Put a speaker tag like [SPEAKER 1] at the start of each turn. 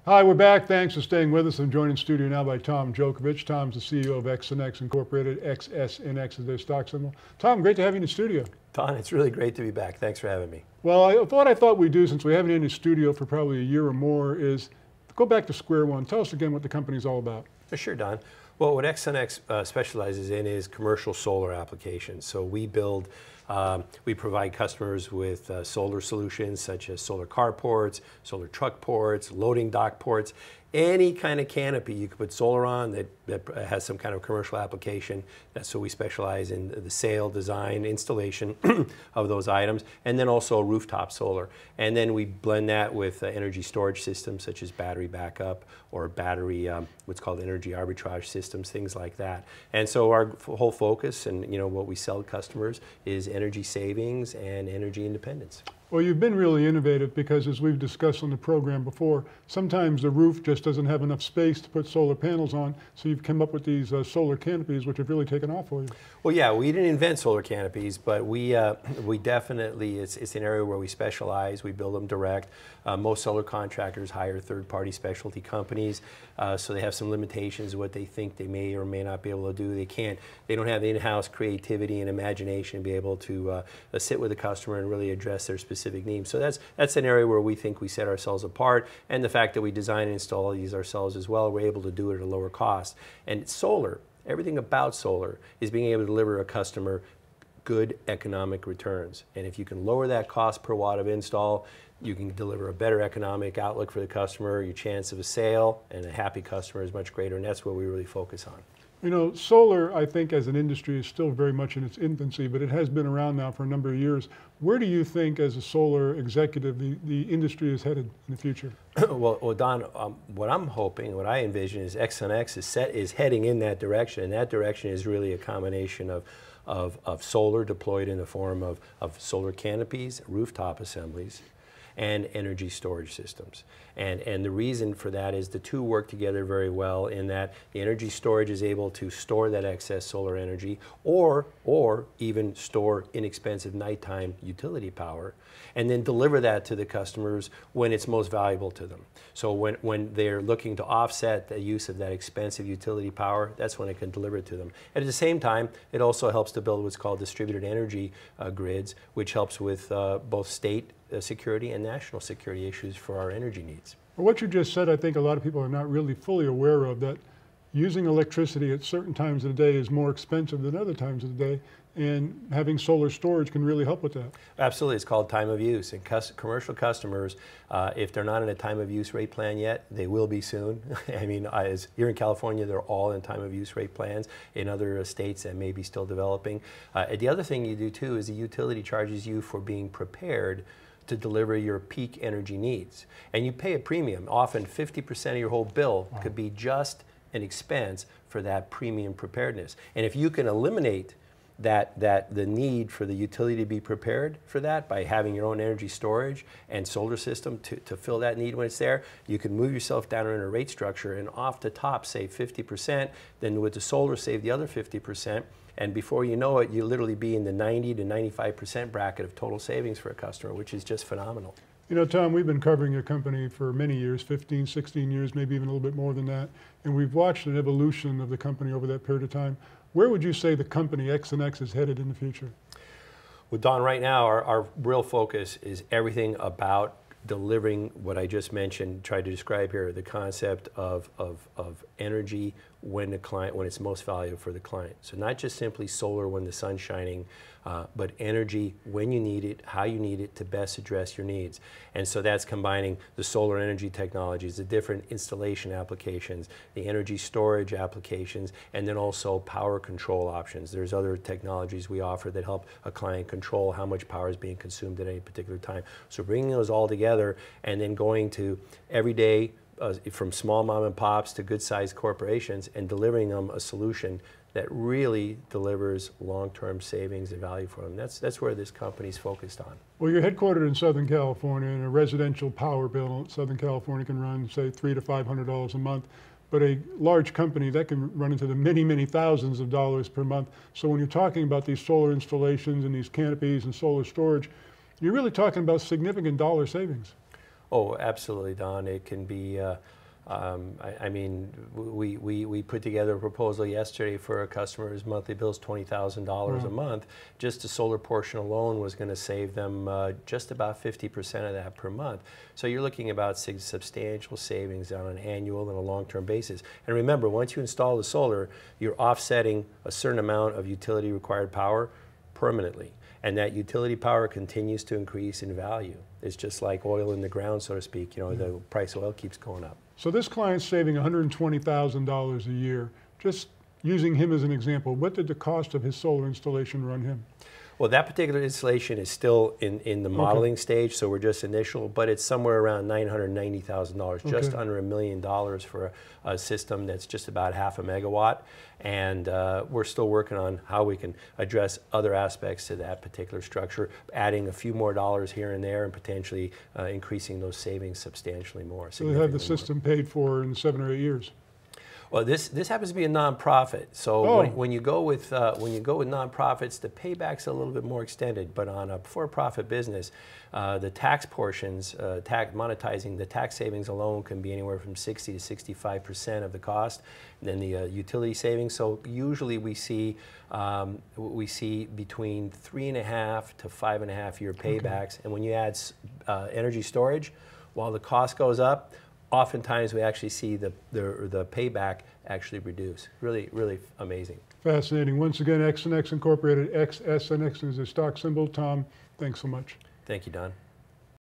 [SPEAKER 1] Hi, we're back. Thanks for staying with us. I'm joined in studio now by Tom Djokovic. Tom's the CEO of XsunX Incorporated. XSNX is their stock symbol. Tom, great to have you in the studio.
[SPEAKER 2] Don, it's really great to be back. Thanks for having me.
[SPEAKER 1] Well, I thought we'd do, since we haven't been in the studio for probably a year or more, is go back to square one. Tell us again what the company's all about.
[SPEAKER 2] Sure, Don. Well, what XsunX specializes in is commercial solar applications. So we provide customers with solar solutions such as solar carports, solar truck ports, loading dock ports, any kind of canopy you could put solar on that has some kind of commercial application. That's what we specialize in, the sale, design, installation of those items, and then also rooftop solar. And then we blend that with energy storage systems such as battery backup or battery, what's called energy arbitrage systems, things like that. And so our whole focus and what we sell to customers is energy savings and energy independence.
[SPEAKER 1] Well, you've been really innovative because, as we've discussed on the program before, sometimes the roof just doesn't have enough space to put solar panels on, so you've come up with these solar canopies, which have really taken off for you.
[SPEAKER 2] Well, yeah, we didn't invent solar canopies, but we definitely, it's an area where we specialize. We build them direct. Most solar contractors hire third-party specialty companies, so they have some limitations of what they think they may or may not be able to do. They don't have in-house creativity and imagination to be able to sit with a customer and really address their specific needs. So that's an area where we think we set ourselves apart, and the fact that we design and install these ourselves as well, we're able to do it at a lower cost. And solar, everything about solar is being able to deliver a customer good economic returns. And if you can lower that cost per watt of install, you can deliver a better economic outlook for the customer. Your chance of a sale and a happy customer is much greater, and that's what we really focus on.
[SPEAKER 1] You know, solar, I think, as an industry is still very much in its infancy, but it has been around now for a number of years. Where do you think, as a solar executive, the industry is headed in the future?
[SPEAKER 2] Well, Don, what I'm hoping, what I envision is XsunX is heading in that direction, and that direction is really a combination of solar deployed in the form of solar canopies, rooftop assemblies, and energy storage systems. And the reason for that is the two work together very well in that the energy storage is able to store that excess solar energy or even store inexpensive nighttime utility power and then deliver that to the customers when it's most valuable to them. So when they're looking to offset the use of that expensive utility power, that's when it can deliver it to them. And at the same time, it also helps to build what's called distributed energy grids, which helps with both state security and national security issues for our energy needs.
[SPEAKER 1] Well, what you just said, I think a lot of people are not really fully aware of, that using electricity at certain times of the day is more expensive than other times of the day, and having solar storage can really help with that.
[SPEAKER 2] Absolutely. It's called time of use. And commercial customers, if they're not in a time of use rate plan yet, they will be soon. I mean, here in California, they're all in time of use rate plans. In other states that may be still developing. The other thing you do too is the utility charges you for being prepared to deliver your peak energy needs. And you pay a premium. Often 50% of your whole bill could be just an expense for that premium preparedness. And if you can eliminate the need for the utility to be prepared for that by having your own energy storage and solar system to fill that need when it's there, you can move yourself down in a rate structure and off the top save 50%, then with the solar save the other 50%, and before you know it, you literally be in the 90 to 95% bracket of total savings for a customer, which is just phenomenal.
[SPEAKER 1] You know, Tom, we've been covering your company for many years, 15, 16 years, maybe even a little bit more than that, and we've watched an evolution of the company over that period of time. Where would you say the company XsunX is headed in the future?
[SPEAKER 2] Well, Don, right now our real focus is everything about delivering what I just mentioned, tried to describe here, the concept of energy when it's most valuable for the client. So not just simply solar when the sun's shining, but energy when you need it, how you need it to best address your needs. And so that's combining the solar energy technologies, the different installation applications, the energy storage applications, and then also power control options. There's other technologies we offer that help a client control how much power is being consumed at any particular time. So bringing those all together and then going to every day from small mom and pops to good-sized corporations and delivering them a solution that really delivers long-term savings and value for them. That's where this company's focused on.
[SPEAKER 1] Well, you're headquartered in Southern California, and a residential power bill in Southern California can run, say, $300 to $500 a month. But a large company, that can run into the many, many thousands of dollars per month. So when you're talking about these solar installations and these canopies and solar storage, you're really talking about significant dollar savings.
[SPEAKER 2] Oh, absolutely, Don. It can be, I mean, we put together a proposal yesterday for a customer whose monthly bill is $20,000 a month. Just the solar portion alone was going to save them just about 50% of that per month. So you're looking about substantial savings on an annual and a long-term basis. And remember, once you install the solar, you're offsetting a certain amount of utility required power permanently. And that utility power continues to increase in value. It's just like oil in the ground, so to speak. You know, the price of oil keeps going up.
[SPEAKER 1] So this client's saving $120,000 a year. Just using him as an example, what did the cost of his solar installation run him?
[SPEAKER 2] Well, that particular installation is still in the modeling stage, so we're just initial, but it's somewhere around $990,000, just under $1 million for a system that's just about half a megawatt. And we're still working on how we can address other aspects to that particular structure, adding a few more dollars here and there and potentially increasing those savings substantially more.
[SPEAKER 1] So they have the system paid for in 7 or 8 years.
[SPEAKER 2] Well, this happens to be a nonprofit, so when you go with nonprofits, the payback's a little bit more extended. But on a for-profit business, the tax portions, monetizing the tax savings alone can be anywhere from 60 to 65% of the cost. And then the utility savings. So usually we see between 3.5 to 5.5 year paybacks. And when you add energy storage, while the cost goes up, oftentimes we actually see the payback actually reduce. Really, really amazing.
[SPEAKER 1] Fascinating. Once again, XsunX Incorporated, XSNX is a stock symbol. Tom, thanks so much.
[SPEAKER 2] Thank you, Don.